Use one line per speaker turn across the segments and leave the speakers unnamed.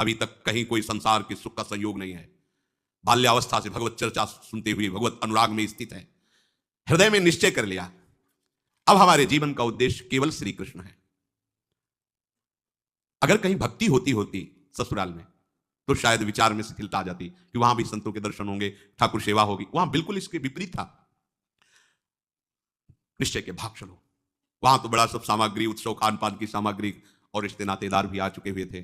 अभी तक कहीं कोई संसार के सुख का संयोग नहीं है। बाल्यावस्था से भगवत चर्चा सुनते हुए भगवत अनुराग में स्थित है। हृदय में निश्चय कर लिया अब हमारे जीवन का उद्देश्य केवल श्री कृष्ण है। अगर कहीं भक्ति होती होती ससुराल में तो शायद विचार में शिथिलता आ जाती कि वहां भी संतों के दर्शन होंगे, ठाकुर सेवा होगी। वहां बिल्कुल इसके विपरीत था। निश्चय के भाग चलो। वहां तो बड़ा सब सामग्री, उत्सव, खान पान की सामग्री और रिश्ते नातेदार भी आ चुके हुए थे।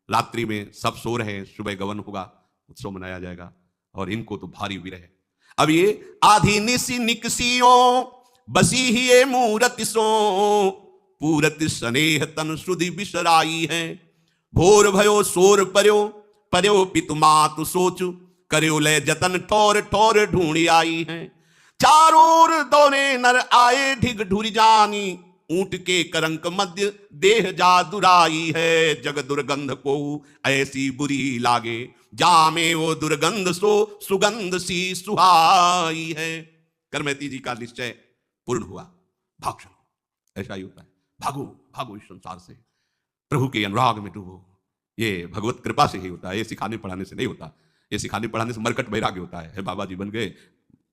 रात्रि में सब सो रहे हैं, सुबह गवन होगा, उत्सव मनाया जाएगा और इनको तो भारी विरह। अब ये आधी निसी निकसियो बसी ही ये मूरत सो पूरत स्नेह तन सुधि बिसराई है। भोर भयो सोर पर्यो पर्यो पितु मातु सोचु कर्यो ले जतन ठोर ठोर ढूंढी आई है। चारों ओर दौरे नर आए ढिग ढुरी जानी ऊंट के करंक मध्य देह जादुराई है। जग दुर्गंध को ऐसी बुरी लागे जामे वो दुर्गंध सो सुगंध सी सुहाई है। करमैती जी का निश्चय पूर्ण हुआ। भाग चलो, ऐसा ही होता है। भागो भागो इस संसार से, प्रभु के अनुराग में डूबो। ये भगवत कृपा से ही होता है, ये सिखाने पढ़ाने से नहीं होता। ये सिखाने पढ़ाने से मरकट वैराग्य होता है। बाबा जी बन गए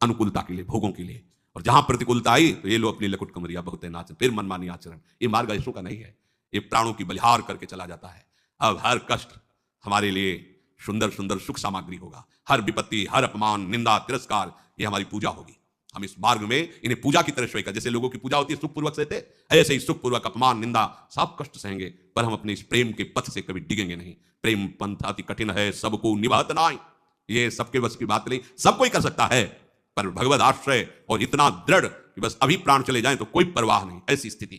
अनुकूलता के लिए, भोगों के लिए, और जहां प्रतिकूलता आई तो ये लो अपनी लकुट कमरिया बहुत नाच, फिर मनमानी आचरण। ये मार्ग ऐसों का नहीं है, ये प्राणों की बलिहार करके चला जाता है। अब हर कष्ट हमारे लिए सुंदर सुंदर सुख सामग्री होगा। हर विपत्ति, हर अपमान, निंदा, तिरस्कार, ये हमारी पूजा होगी। हम इस मार्ग में इन्हें पूजा की तरह स्वीकार, जैसे लोगों की पूजा होती है सुखपूर्वक सहते, ऐसे ही सुखपूर्वक अपमान, निंदा, सब कष्ट सहेंगे, पर हम अपने इस प्रेम के पथ से कभी डिगेंगे नहीं। प्रेम पंथ अति कठिन है, सबको निभात नाई। ये सबके बस की बात नहीं, सब कोई कर सकता है, पर भगवत आश्रय और इतना दृढ़ कि बस अभी प्राण चले जाएं तो कोई परवाह नहीं, ऐसी स्थिति।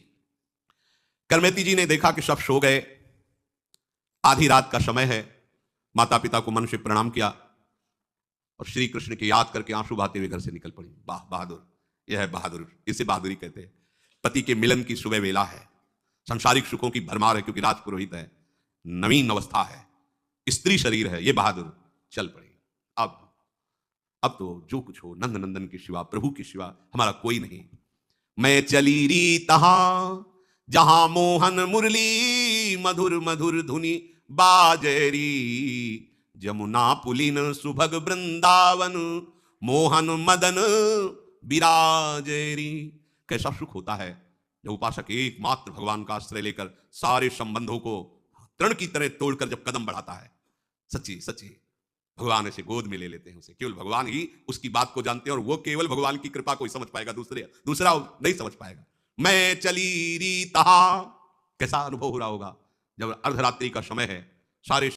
करमैती जी ने देखा कि सब सो गए, आधी रात का समय है। माता पिता को मन से प्रणाम किया और श्री कृष्ण की याद करके आंसू बहाते हुए घर से निकल पड़ी। वाह बहादुर, यह है बहादुर, इसे बहादुरी कहते हैं। पति के मिलन की सुबह वेला है, सांसारिक सुखों की भरमार है क्योंकि राजपुरोहित है, नवीन अवस्था है, स्त्री शरीर है, ये बहादुर चल पड़ी। अब तो जो कुछ हो, नंद नंदन के सिवा, प्रभु के सिवा हमारा कोई नहीं। मैं चली री तहां जहां मोहन मुरली मधुर मधुर धुनी बाजरी। जमुना पुलिन सुभग वृंदावन मोहन मदन विराजरी। कैसा सुख होता है जब उपासक एकमात्र भगवान का आश्रय लेकर सारे संबंधों को तृण की तरह तोड़कर जब कदम बढ़ाता है। सच्ची सच्ची भगवान ऐसे गोद में ले लेते हैं उसे। केवल भगवान ही उसकी बात को जानते हैं और वो केवल भगवान की कृपा को ही समझ पाएगा, दूसरा नहीं समझ पाएगा। मैं चली री तहां, कैसा अनुभव हो रहा होगा जब अर्धरात्रि का समय है, सारे